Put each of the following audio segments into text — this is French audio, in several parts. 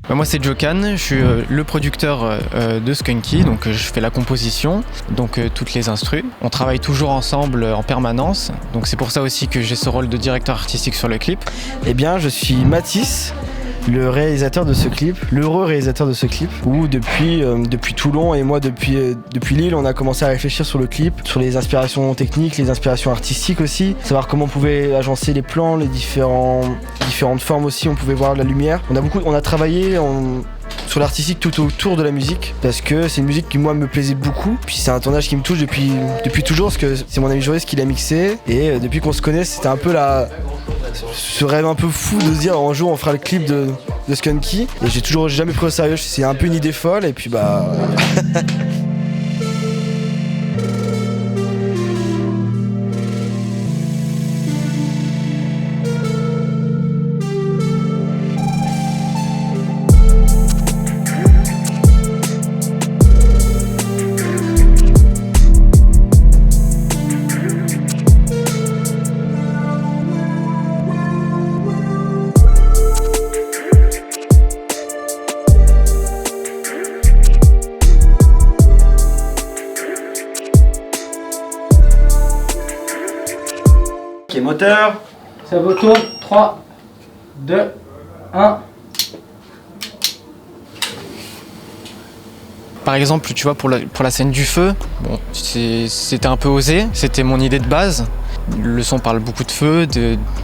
Moi c'est Jokan, je suis le producteur de Skunky, donc je fais la composition, donc toutes les instrus. On travaille toujours ensemble en permanence, donc c'est pour ça aussi que j'ai ce rôle de directeur artistique sur le clip. Eh bien je suis Mathis, le réalisateur de ce clip, l'heureux réalisateur de ce clip, où depuis Toulon et moi depuis Lille, on a commencé à réfléchir sur le clip, sur les inspirations techniques, les inspirations artistiques aussi, savoir comment on pouvait agencer les plans, les différentes formes aussi, on pouvait voir la lumière. On a travaillé sur l'artistique tout autour de la musique, parce que c'est une musique qui moi me plaisait beaucoup, puis c'est un tournage qui me touche depuis toujours, parce que c'est mon ami Joris qui l'a mixé, et depuis qu'on se connaît c'était un peu ce rêve un peu fou de se dire un jour on fera le clip de Skunky, et j'ai jamais pris au sérieux, c'est un peu une idée folle, et puis Ok, moteur. Ça vaut tourne. 3, 2, 1. Par exemple, tu vois, pour la scène du feu, bon, c'était un peu osé, c'était mon idée de base. Le son parle beaucoup de feu,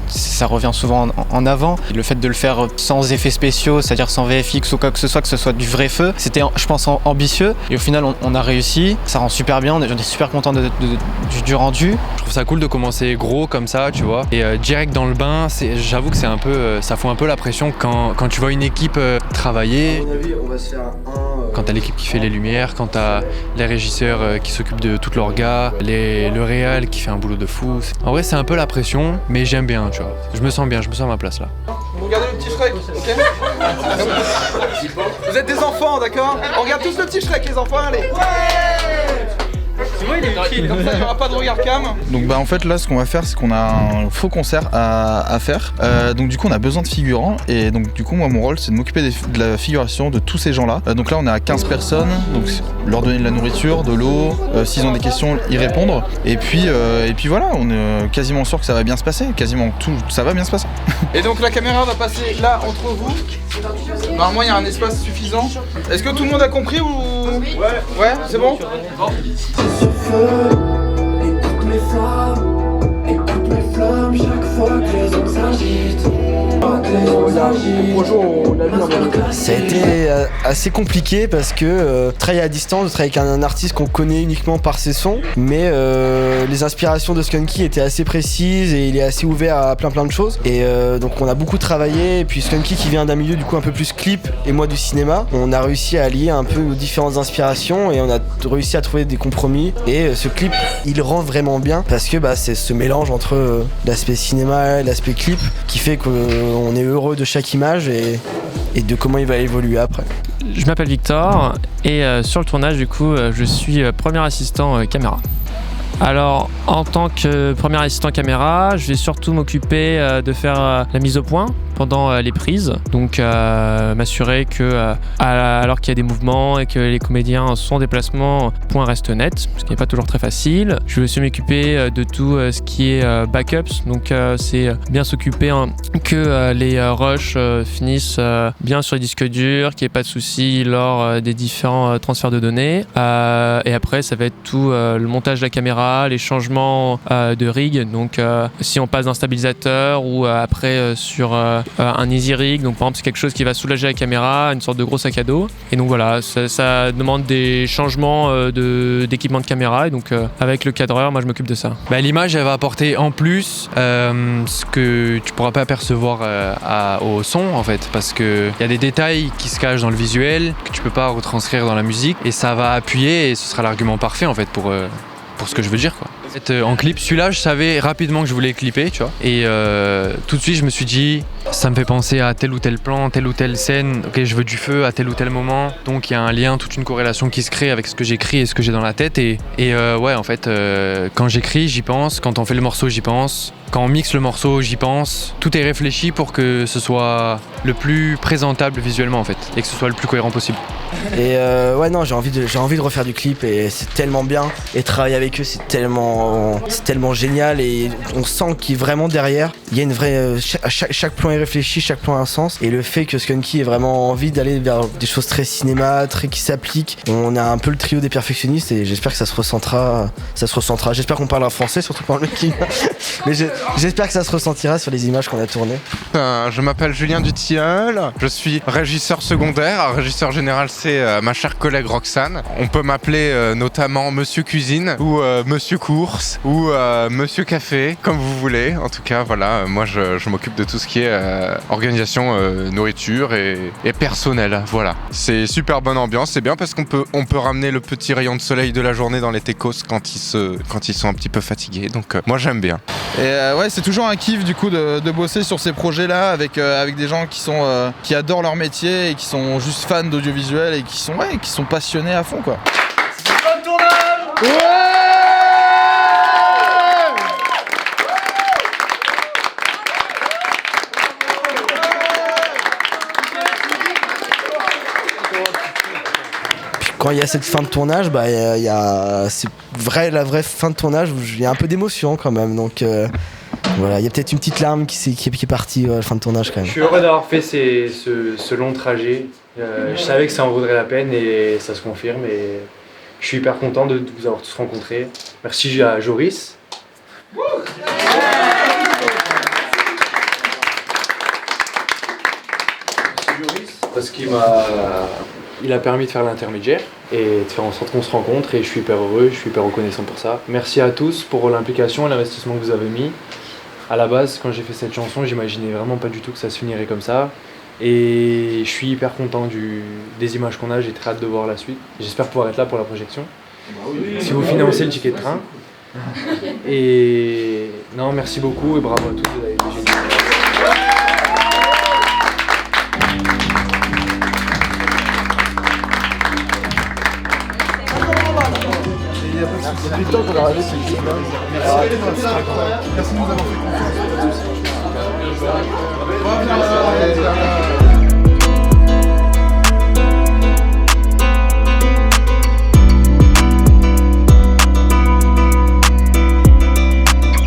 ça revient souvent en avant. Le fait de le faire sans effets spéciaux, c'est-à-dire sans VFX ou quoi que ce soit du vrai feu, c'était, je pense, ambitieux. Et au final, on a réussi, ça rend super bien, on est super content du rendu. Je trouve ça cool de commencer gros comme ça, tu vois. Et direct dans le bain, j'avoue que c'est un peu, ça fout un peu la pression quand tu vois une équipe travailler. à mon avis, on va se faire Quand t'as l'équipe qui fait les lumières, quand t'as les régisseurs qui s'occupent de tout l'orga, le réal qui fait un boulot de fou. En vrai, c'est un peu la pression, mais j'aime bien, tu vois. Je me sens bien, je me sens à ma place là. Vous regardez le petit Shrek, ok? Vous êtes des enfants, d'accord? On regarde tous le petit Shrek, les enfants, allez! Comme ça, il n'y aura pas de regard cam. Donc en fait là ce qu'on va faire c'est qu'on a un faux concert à faire, donc du coup on a besoin de figurants, et donc du coup moi mon rôle c'est de m'occuper de la figuration de tous ces gens là. Donc là on est à 15 personnes, donc leur donner de la nourriture, de l'eau, s'ils ont des questions y répondre, et puis voilà, on est quasiment sûr que ça va bien se passer, quasiment tout ça va bien se passer. Et donc la caméra va passer là entre vous. Normalement il y a un espace suffisant. Est-ce que tout le monde a compris ou... Ouais, c'est bon? Écoute mes flammes chaque fois que les ondes s'agitent. Ça a été assez compliqué parce que travailler à distance, travailler avec un artiste qu'on connaît uniquement par ses sons, mais les inspirations de Skunky étaient assez précises et il est assez ouvert à plein de choses, et donc on a beaucoup travaillé, et puis Skunky qui vient d'un milieu du coup un peu plus clip et moi du cinéma, on a réussi à allier un peu nos différentes inspirations et on a réussi à trouver des compromis, et ce clip il rend vraiment bien parce que c'est ce mélange entre l'aspect cinéma et l'aspect clip qui fait qu'on est heureux de chaque image et de comment il va évoluer après. Je m'appelle Victor et sur le tournage du coup je suis premier assistant caméra. Alors en tant que premier assistant caméra, je vais surtout m'occuper de faire la mise au point pendant les prises, donc m'assurer que alors qu'il y a des mouvements et que les comédiens sont en déplacement, le point reste net, ce qui n'est pas toujours très facile. Je vais aussi m'occuper de tout ce qui est backups, donc c'est bien s'occuper que les rushs finissent bien sur les disques durs, qu'il n'y ait pas de soucis lors des différents transferts de données, et après ça va être tout le montage de la caméra, les changements de rig, donc si on passe d'un stabilisateur ou après sur un easy rig, donc par exemple c'est quelque chose qui va soulager la caméra, une sorte de gros sac à dos, et donc voilà, ça demande des changements d'équipement de caméra, et donc avec le cadreur moi je m'occupe de ça. L'image elle va apporter en plus ce que tu pourras pas percevoir au son en fait, parce que il y a des détails qui se cachent dans le visuel que tu peux pas retranscrire dans la musique, et ça va appuyer, et ce sera l'argument parfait en fait pour ce que je veux dire quoi. En clip, celui-là, je savais rapidement que je voulais clipper, tu vois. Et tout de suite, je me suis dit, ça me fait penser à tel ou tel plan, telle ou telle scène. Ok, je veux du feu à tel ou tel moment. Donc il y a un lien, toute une corrélation qui se crée avec ce que j'écris et ce que j'ai dans la tête. Et ouais, en fait, quand j'écris, j'y pense. Quand on fait le morceau, j'y pense. Quand on mixe le morceau, j'y pense. Tout est réfléchi pour que ce soit le plus présentable visuellement, en fait, et que ce soit le plus cohérent possible. Et ouais, non, j'ai envie de refaire du clip et c'est tellement bien. Et travailler avec eux, c'est tellement génial. Et on sent qu'il vraiment derrière, il y a une vraie. Chaque plan est réfléchi, chaque plan a un sens. Et le fait que Skunky ait vraiment envie d'aller vers des choses très cinéma, très qui s'appliquent. On a un peu le trio des perfectionnistes et j'espère que ça se ressentira. J'espère qu'on parlera français, surtout par le making. Mais j'espère que ça se ressentira sur les images qu'on a tournées. Je m'appelle Julien Dutilleul, je suis régisseur secondaire. Régisseur général, c'est ma chère collègue Roxane. On peut m'appeler notamment Monsieur Cuisine ou Monsieur Course ou Monsieur Café, comme vous voulez. En tout cas, voilà, moi je m'occupe de tout ce qui est organisation, nourriture et personnel. Voilà, c'est super bonne ambiance. C'est bien parce qu'on peut ramener le petit rayon de soleil de la journée dans les techos quand ils sont un petit peu fatigués. Donc moi j'aime bien. Et ouais, c'est toujours un kiff du coup de bosser sur ces projets-là avec des gens qui adorent leur métier et qui sont juste fans d'audiovisuel et qui sont passionnés à fond quoi. Fin de tournage. Ouais. Quand il y a cette fin de tournage, bah la vraie fin de tournage, il y a un peu d'émotion quand même. Donc voilà, il y a peut-être une petite larme qui est partie à la fin de tournage quand même. Je suis heureux d'avoir fait ce long trajet. Je savais que ça en vaudrait la peine et ça se confirme. Et je suis hyper content de vous avoir tous rencontrés. Merci à Joris. Parce qu'il a permis de faire l'intermédiaire et de faire en sorte qu'on se rencontre et je suis hyper heureux, je suis hyper reconnaissant pour ça. Merci à tous pour l'implication et l'investissement que vous avez mis. À la base, quand j'ai fait cette chanson, j'imaginais vraiment pas du tout que ça se finirait comme ça. Et je suis hyper content des images qu'on a, j'ai très hâte de voir la suite. J'espère pouvoir être là pour la projection. Si vous financez le ticket de train. Et non, merci beaucoup et bravo à tous, vous avez été géniaux. Depuis le temps qu'on a rêvé ce clip-là. Merci de nous avoir fait confiance.